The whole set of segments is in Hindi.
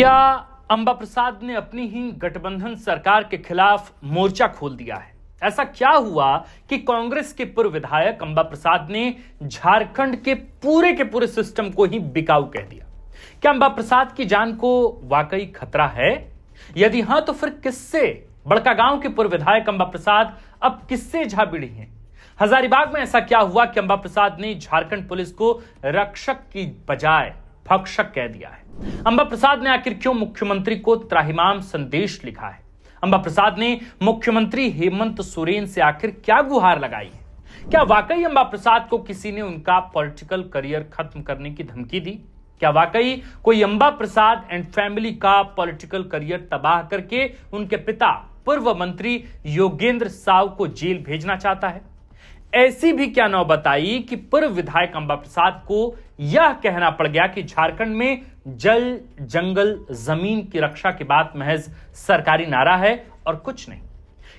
क्या अंबा प्रसाद ने अपनी ही गठबंधन सरकार के खिलाफ मोर्चा खोल दिया है? ऐसा क्या हुआ कि कांग्रेस के पूर्व विधायक अंबा प्रसाद ने झारखंड के पूरे सिस्टम को ही बिकाऊ कह दिया? क्या अंबा प्रसाद की जान को वाकई खतरा है? यदि हां तो फिर किससे? बड़कागांव के पूर्व विधायक अंबा प्रसाद अब किससे जा भिड़ी हैं? हजारीबाग में ऐसा क्या हुआ कि अंबा प्रसाद ने झारखंड पुलिस को रक्षक की बजाय भक्षक कह दिया है? अंबा प्रसाद ने आखिर क्यों मुख्यमंत्री को त्राहिमाम संदेश लिखा है? अंबा प्रसाद ने मुख्यमंत्री हेमंत सोरेन से आखिर क्या गुहार लगाई है? क्या वाकई अंबा प्रसाद को किसी ने उनका पॉलिटिकल करियर खत्म करने की धमकी दी? क्या वाकई कोई अंबा प्रसाद एंड फैमिली का पॉलिटिकल करियर तबाह करके उनके पिता पूर्व मंत्री योगेंद्र साव को जेल भेजना चाहता है? ऐसी भी क्या नौबत आई कि पूर्व विधायक अंबा प्रसाद को यह कहना पड़ गया कि झारखंड में जल जंगल जमीन की रक्षा की बात महज सरकारी नारा है और कुछ नहीं?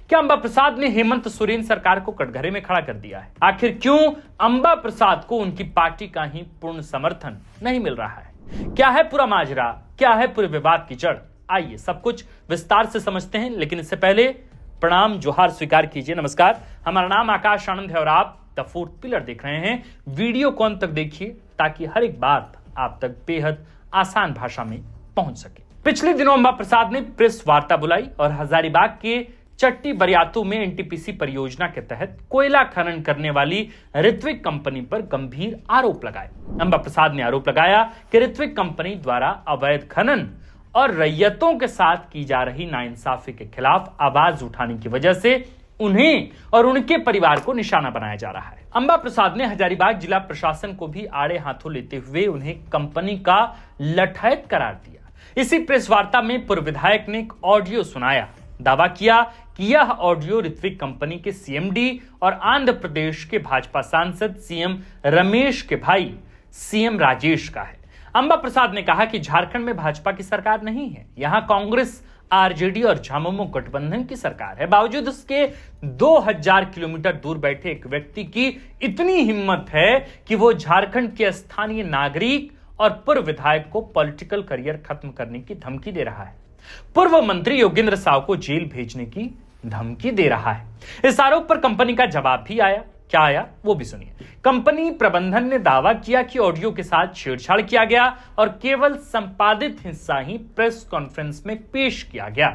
क्या अंबा प्रसाद ने हेमंत सोरेन सरकार को कटघरे में खड़ा कर दिया है? आखिर क्यों अंबा प्रसाद को उनकी पार्टी का ही पूर्ण समर्थन नहीं मिल रहा है? क्या है पूरा माजरा? क्या है पूरे विवाद की जड़? आइए सब कुछ विस्तार से समझते हैं, लेकिन इससे पहले प्रणाम जोहार स्वीकार कीजिए। नमस्कार, हमारा नाम आकाश आनंद है और आप द फोर्थ पिलर देख रहे हैं। वीडियो को अंत तक देखिए ताकि हर एक बात आप तक बेहद आसान भाषा में पहुंच सके। पिछले दिनों अंबा प्रसाद ने प्रेस वार्ता बुलाई और हजारीबाग के चट्टी बरियातू में एनटीपीसी परियोजना के तहत कोयला खनन करने वाली ऋत्विक कंपनी पर गंभीर आरोप लगाए। अंबा प्रसाद ने आरोप लगाया कि ऋत्विक कंपनी द्वारा अवैध खनन और रैयतों के साथ की जा रही नाइंसाफी के खिलाफ आवाज उठाने की वजह से उन्हें और उनके परिवार को निशाना बनाया जा रहा है। अंबा प्रसाद ने हजारीबाग जिला प्रशासन को भी आड़े हाथों लेते हुए उन्हें कंपनी का लठैत करार दिया। इसी प्रेस वार्ता में पूर्व विधायक ने एक ऑडियो सुनाया। दावा किया कि यह ऑडियो ऋत्विक कंपनी के सीएमडी और आंध्र प्रदेश के भाजपा सांसद सीएम रमेश के भाई सीएम राजेश का है। अंबा प्रसाद ने कहा कि झारखंड में भाजपा की सरकार नहीं है, यहां कांग्रेस, आरजेडी और झामुमो गठबंधन की सरकार है। बावजूद उसके 2000 किलोमीटर दूर बैठे एक व्यक्ति की इतनी हिम्मत है कि वो झारखंड के स्थानीय नागरिक और पूर्व विधायक को पॉलिटिकल करियर खत्म करने की धमकी दे रहा है। पूर्व मंत्री योगेंद्र साव को जेल भेजने की धमकी दे रहा है। इस आरोप पर कंपनी का जवाब भी आया। क्या आया वो भी सुनिए। कंपनी प्रबंधन ने दावा किया कि ऑडियो के साथ छेड़छाड़ किया गया और केवल संपादित हिस्सा ही प्रेस कॉन्फ्रेंस में पेश किया गया।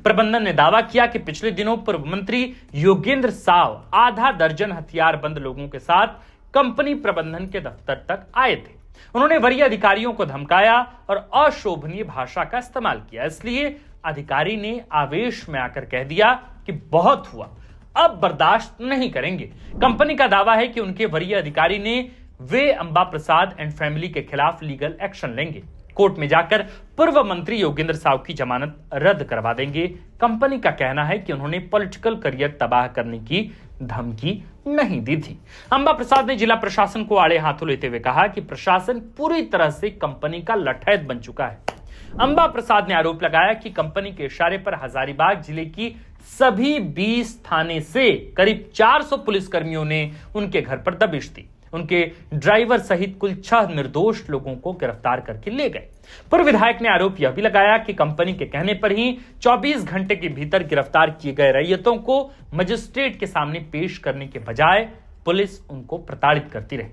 प्रबंधन ने दावा किया कि पिछले दिनों पूर्व मंत्री योगेंद्र साव आधा दर्जन हथियारबंद लोगों के साथ कंपनी प्रबंधन के दफ्तर तक आए थे। उन्होंने वरीय अधिकारियों को धमकाया और अशोभनीय भाषा का इस्तेमाल किया। इसलिए अधिकारी ने आवेश में आकर कह दिया कि बहुत हुआ, अब बर्दाश्त नहीं करेंगे। कंपनी का दावा है कि उनके वरीय अधिकारी ने वे अंबा प्रसाद एंड फैमिली के खिलाफ लीगल एक्शन लेंगे। कोर्ट में जाकर पूर्व मंत्री योगेंद्र साव की जमानत रद्द करवा देंगे। कंपनी का कहना है कि उन्होंने पॉलिटिकल करियर तबाह करने की धमकी नहीं दी थी। अंबा प्रसाद ने जिला प्रशासन को आड़े हाथों लेते हुए कहा कि प्रशासन पूरी तरह से कंपनी का लठैत बन चुका है। अंबा प्रसाद ने आरोप लगाया कि कंपनी के इशारे पर हजारीबाग जिले की सभी 20 थाने से करीब 400 पुलिसकर्मियों ने उनके घर पर दबिश दी। उनके ड्राइवर सहित कुल 6 निर्दोष लोगों को गिरफ्तार करके ले गए। पूर्व विधायक ने आरोप यह भी लगाया कि कंपनी के कहने पर ही 24 घंटे के भीतर गिरफ्तार किए गए रैयतों को मजिस्ट्रेट के सामने पेश करने के बजाय पुलिस उनको प्रताड़ित करती रही।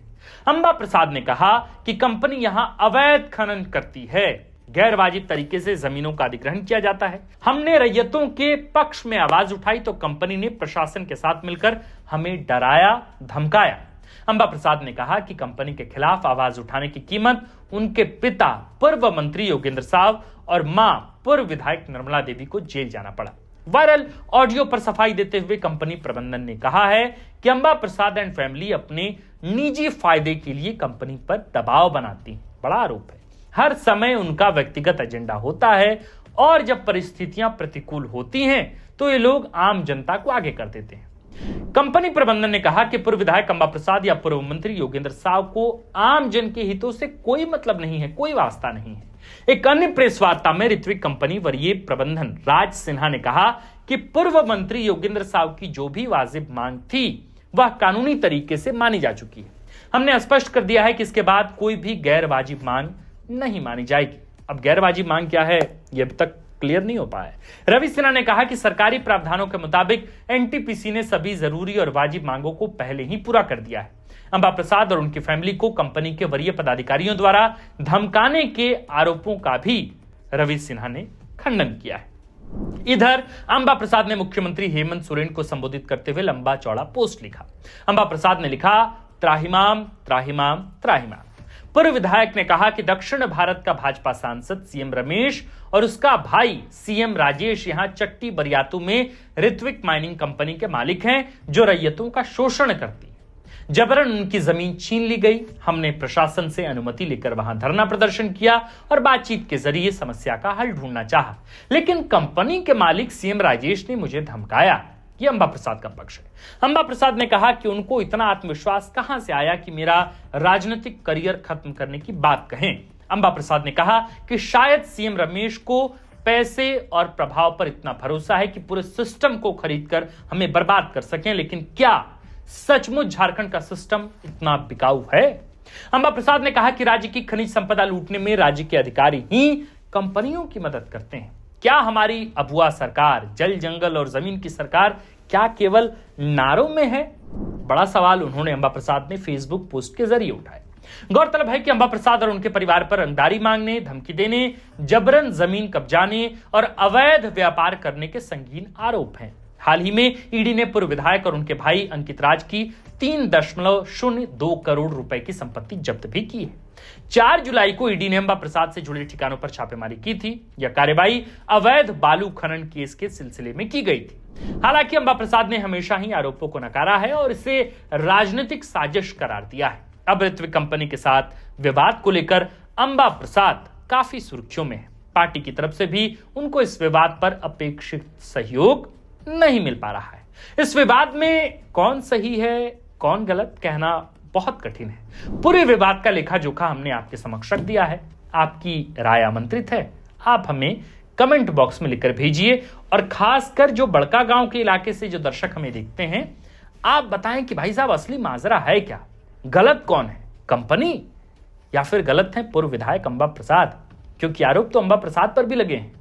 अंबा प्रसाद ने कहा कि कंपनी यहां अवैध खनन करती है, गैर वाजिब तरीके से जमीनों का अधिग्रहण किया जाता है। हमने रैयतों के पक्ष में आवाज उठाई तो कंपनी ने प्रशासन के साथ मिलकर हमें डराया, धमकाया। अंबा प्रसाद ने कहा कि कंपनी के खिलाफ आवाज उठाने की कीमत उनके पिता पूर्व मंत्री योगेंद्र साव और मां पूर्व विधायक निर्मला देवी को जेल जाना पड़ा। वायरल ऑडियो पर सफाई देते हुए कंपनी प्रबंधन ने कहा है कि अंबा प्रसाद एंड फैमिली अपने निजी फायदे के लिए कंपनी पर दबाव बनाती है। बड़ा आरोप है। हर समय उनका व्यक्तिगत एजेंडा होता है और जब परिस्थितियां प्रतिकूल होती हैं तो ये लोग आम जनता को आगे कर देते हैं। कंपनी प्रबंधन ने कहा कि पूर्व विधायक अंबा प्रसाद या पूर्व मंत्री योगेंद्र साव को आम जन के हितों से कोई मतलब नहीं है, कोई वास्ता नहीं है। एक अन्य प्रेस वार्ता में ऋत्विक कंपनी वरीय प्रबंधन राज सिन्हा ने कहा कि पूर्व मंत्री योगेंद्र साव की जो भी वाजिब मांग थी वह कानूनी तरीके से मानी जा चुकी है। हमने स्पष्ट कर दिया है कि इसके बाद कोई भी गैर वाजिब मांग नहीं मानी जाएगी। अब गैरवाजी मांग क्या है ये अभी तक क्लियर नहीं हो पाया है। रवि सिन्हा ने कहा कि सरकारी प्रावधानों के मुताबिक एनटीपीसी ने सभी जरूरी और वाजिब मांगों को पहले ही पूरा कर दिया है। अंबा प्रसाद और उनकी फैमिली को कंपनी के वरीय पदाधिकारियों द्वारा धमकाने के आरोपों का भी रवि सिन्हा ने खंडन किया है। इधर अंबा प्रसाद ने मुख्यमंत्री हेमंत सोरेन को संबोधित करते हुए लंबा चौड़ा पोस्ट लिखा। अंबा प्रसाद ने लिखा, त्राहिमाम त्राहिमाम त्राहिमाम। पूर्व विधायक ने कहा कि दक्षिण भारत का भाजपा सांसद सीएम रमेश और उसका भाई सीएम राजेश यहां चट्टी बरियातू में ऋत्विक माइनिंग कंपनी के मालिक हैं जो रैयतों का शोषण करती है। जबरन उनकी जमीन छीन ली गई। हमने प्रशासन से अनुमति लेकर वहां धरना प्रदर्शन किया और बातचीत के जरिए समस्या का हल ढूंढना चाहा, लेकिन कंपनी के मालिक सीएम राजेश ने मुझे धमकाया। ये अंबा प्रसाद का पक्ष है। अंबा प्रसाद ने कहा कि उनको इतना आत्मविश्वास कहां से आया कि मेरा राजनीतिक करियर खत्म करने की बात कहें। अंबा प्रसाद ने कहा कि शायद सीएम रमेश को पैसे और प्रभाव पर इतना भरोसा है कि पूरे सिस्टम को खरीदकर हमें बर्बाद कर सकें, लेकिन क्या सचमुच झारखंड का सिस्टम इतना बिकाऊ है? अंबा प्रसाद ने कहा कि राज्य की खनिज संपदा लूटने में राज्य के अधिकारी ही कंपनियों की मदद करते हैं। क्या हमारी अबुआ सरकार, जल जंगल और जमीन की सरकार क्या केवल नारों में है? बड़ा सवाल उन्होंने अंबा प्रसाद ने फेसबुक पोस्ट के जरिए उठाया। गौरतलब है कि अंबा प्रसाद और उनके परिवार पर रंगदारी मांगने, धमकी देने, जबरन जमीन कब्जाने और अवैध व्यापार करने के संगीन आरोप हैं। हाल ही में ईडी ने पूर्व विधायक और उनके भाई अंकित राज की 3.02 करोड़ रुपए की संपत्ति जब्त भी की है। 4 जुलाई को ईडी ने अंबा प्रसाद से जुड़े ठिकानों पर छापेमारी की थी। यह कार्रवाई अवैध बालू खनन केस के सिलसिले में की गई थी। हालांकि अंबा प्रसाद ने हमेशा ही आरोपों को नकारा है और इसे राजनीतिक साजिश करार दिया है। अब ऋत्विक कंपनी के साथ विवाद को लेकर अंबा प्रसाद काफी सुर्खियों में है। पार्टी की तरफ से भी उनको इस विवाद पर अपेक्षित सहयोग नहीं मिल पा रहा है। इस विवाद में कौन सही है, कौन गलत, कहना बहुत कठिन है। पूरे विवाद का लेखा जोखा हमने आपके समक्ष रख दिया है। आपकी राय आमंत्रित है। आप हमें कमेंट बॉक्स में लिखकर भेजिए और खासकर जो बड़का गांव के इलाके से जो दर्शक हमें देखते हैं, आप बताएं कि भाई साहब असली माजरा है क्या? गलत कौन है, कंपनी या फिर गलत है पूर्व विधायक अंबा प्रसाद? क्योंकि आरोप तो अंबा प्रसाद पर भी लगे हैं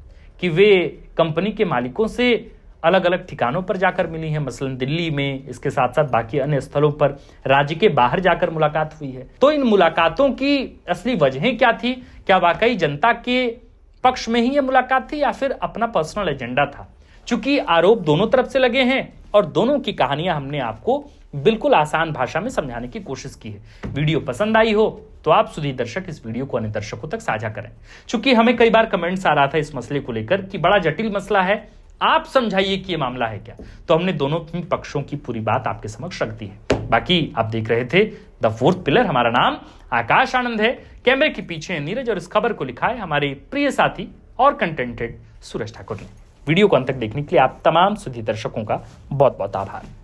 कि वे कंपनी के मालिकों से अलग अलग ठिकानों पर जाकर मिली हैं, मसलन दिल्ली में, इसके साथ साथ बाकी अन्य स्थलों पर राज्य के बाहर जाकर मुलाकात हुई है। तो इन मुलाकातों की असली वजहें क्या थी? क्या वाकई जनता के पक्ष में ही यह मुलाकात थी या फिर अपना पर्सनल एजेंडा था? चूंकि आरोप दोनों तरफ से लगे हैं और दोनों की कहानियां हमने आपको बिल्कुल आसान भाषा में समझाने की कोशिश की है। वीडियो पसंद आई हो तो आप सुधी दर्शक इस वीडियो को अन्य दर्शकों तक साझा करें। चूंकि हमें कई बार कमेंट्स आ रहा था इस मसले को लेकर कि बड़ा जटिल मसला है, आप समझाइए कि यह मामला है क्या। तो हमने दोनों पक्षों की पूरी बात आपके समक्ष रख दी है। बाकी आप देख रहे थे द फोर्थ पिलर। हमारा नाम आकाश आनंद है। कैमरे के पीछे नीरज और इस खबर को लिखा है हमारे प्रिय साथी और कंटेंटेड सूरज ठाकुर ने। वीडियो को अंत तक देखने के लिए आप तमाम सुधी दर्शकों का बहुत बहुत आभार।